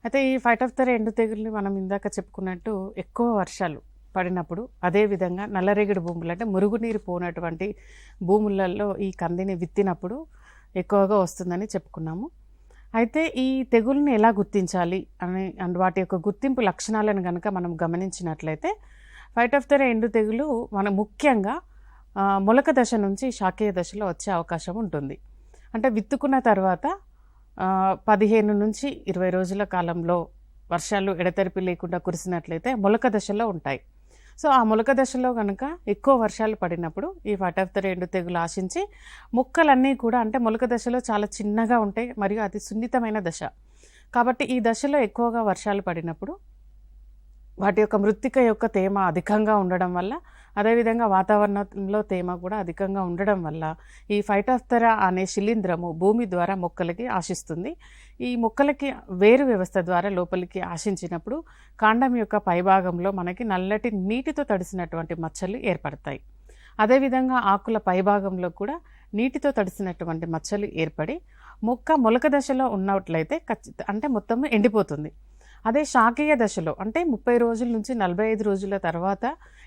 అయితే ఈ fight of the ఎండు తెగుల్ని మనం ఇందాక చెప్పుకున్నట్టు ఎక్కువ వర్షాలు పడినప్పుడు, అదేవిధంగా నల్లరేగడి భూములు అంటే మురుగునీరు పోనటువంటి భూములలో ఈ కందిని విత్తినప్పుడు ఎక్కువగా వస్తుందని చెప్పుకున్నాము. అయితే ఈ తెగుల్ని ఎలా గుర్తించాలి అండ్ వాటి యొక్క గుర్తింపు లక్షణాలను కనుక మనం గమనించినట్లయితే, ఫైట్ ఆఫ్ ద ఎండు తెగులు మనం ముఖ్యంగా మొలక దశ నుంచి శాఖీయ దశలో వచ్చే అవకాశం ఉంటుంది. అంటే విత్తుకున్న తర్వాత 15-20 రోజుల కాలంలో వర్షాలు ఎడతెరిపి లేకుండా కురిసినట్లయితే మొలక దశలో ఉంటాయి. సో ఆ మొలక దశలో కనుక ఎక్కువ వర్షాలు పడినప్పుడు ఈ ఫైట్ ఆఫ్ ద ఎండు తెగులు ఆశించి మొక్కలన్నీ కూడా, అంటే మొలక దశలో చాలా చిన్నగా ఉంటాయి మరియు అది సున్నితమైన దశ. కాబట్టి ఈ దశలో ఎక్కువగా వర్షాలు పడినప్పుడు వాటి యొక్క మృత్తిక యొక్క తేమ అధికంగా ఉండడం వల్ల, అదేవిధంగా వాతావరణంలో తేమ కూడా అధికంగా ఉండడం వల్ల ఈ ఫైటోప్తెరా అనే శిలీంధ్రము భూమి ద్వారా మొక్కలకి ఆశిస్తుంది. ఈ మొక్కలకి వేరు వ్యవస్థ ద్వారా లోపలికి ఆశించినప్పుడు కాండం యొక్క పైభాగంలో మనకి నల్లటి నీటితో తడిసినటువంటి మచ్చలు ఏర్పడతాయి. అదేవిధంగా ఆకుల పైభాగంలో కూడా నీటితో తడిసినటువంటి మచ్చలు ఏర్పడి మొలక దశలో ఉన్నట్లయితే అంటే మొత్తం ఎండిపోతుంది. అదే శాఖీయ దశలో అంటే 30 రోజుల నుంచి 45 రోజుల తర్వాత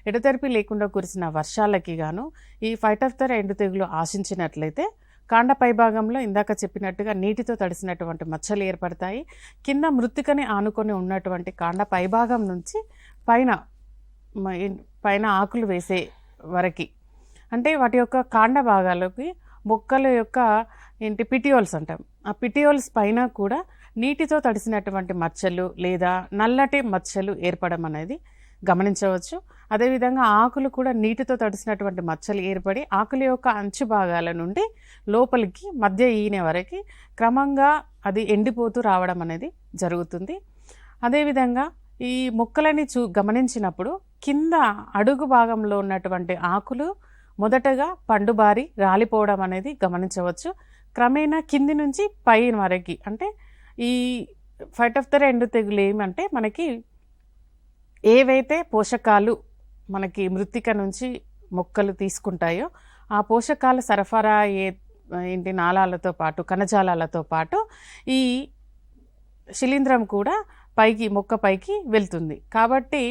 ఎడతెరిపి లేకుండా కురిసిన వర్షాలకి గాను ఈ ఫైట్ ఆఫ్ ద ఎండు తెగులు ఆశించినట్లయితే కాండ పైభాగంలో ఇందాక చెప్పినట్టుగా నీటితో తడిసినటువంటి మచ్చలు ఏర్పడతాయి. కింద మృత్తికని ఆనుకొని ఉన్నటువంటి కాండ పైభాగం నుంచి పైన ఆకులు వేసే వరకు, అంటే వాటి యొక్క కాండ భాగాలకి మొక్కల యొక్క పిటియోల్స్ అంటాం, ఆ పిటియోల్స్ పైన కూడా నీటితో తడిసినటువంటి మచ్చలు లేదా నల్లటి మచ్చలు ఏర్పడడం అనేది గమనించవచ్చు. అదేవిధంగా ఆకులు కూడా నీటితో తడిసినటువంటి మచ్చలు ఏర్పడి ఆకుల యొక్క అంచు భాగాల నుండి లోపలికి మధ్య ఈనే వరకు క్రమంగా అది ఎండిపోతూ రావడం అనేది జరుగుతుంది. అదేవిధంగా ఈ మొక్కలని గమనించినప్పుడు కింద అడుగు భాగంలో ఉన్నటువంటి ఆకులు మొదటగా పండుబారి రాలిపోవడం అనేది గమనించవచ్చు. క్రమేణా కింది నుంచి పైన వరకు, అంటే ఈ ఫైట్ ఆఫ్ ద ఎండు తెగులు ఏమంటే మనకి ఏవైతే పోషకాలు మనకి మృత్తిక నుంచి మొక్కలు తీసుకుంటాయో ఆ పోషకాల సరఫరా నాళాలతో పాటు కణజాలాలతో పాటు ఈ శిలీంధ్రం కూడా మొక్క పైకి వెళ్తుంది. కాబట్టి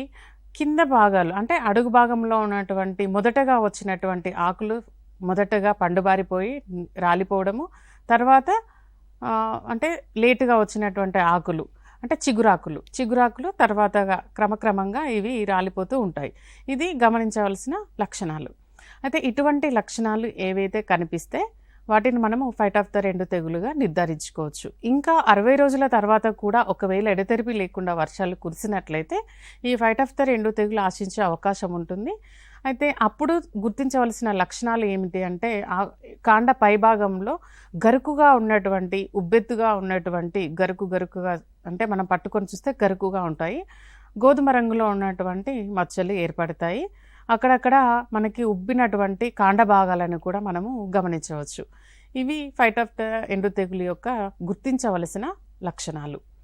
కింద భాగాలు అంటే అడుగు భాగంలో ఉన్నటువంటి మొదటగా వచ్చినటువంటి ఆకులు మొదటగా పండుబారిపోయి రాలిపోవడము, తర్వాత అంటే లేటుగా వచ్చినటువంటి ఆకులు అంటే చిగురాకులు తర్వాతగా క్రమక్రమంగా ఇవి రాలిపోతూ ఉంటాయి. ఇది గమనించవలసిన లక్షణాలు. అయితే ఇటువంటి లక్షణాలు ఏవైతే కనిపిస్తే వాటిని మనము ఫైట్ ఆఫ్ ద ఎండు తెగులుగా నిర్ధారించుకోవచ్చు. ఇంకా 60 రోజుల తర్వాత కూడా ఒకవేళ ఎడతెరిపి లేకుండా వర్షాలు కురిసినట్లయితే ఈ ఫైట్ ఆఫ్ ద ఎండు తెగులు ఆశించే అవకాశం ఉంటుంది. అయితే అప్పుడు గుర్తించవలసిన లక్షణాలు ఏమిటి అంటే, కాండ పైభాగంలో గరుకుగా ఉన్నటువంటి ఉబ్బెత్తుగా ఉన్నటువంటి గరుకుగా అంటే మనం పట్టుకొని చూస్తే గరుకుగా ఉంటాయి. గోధుమ రంగులో ఉన్నటువంటి మచ్చలు ఏర్పడతాయి. అక్కడక్కడ మనకి ఉబ్బినటువంటి కాండ భాగాలను కూడా మనము గమనించవచ్చు. ఇవి ఫైట్ ఆఫ్ ద ఎండు తెగులు యొక్క గుర్తించవలసిన లక్షణాలు.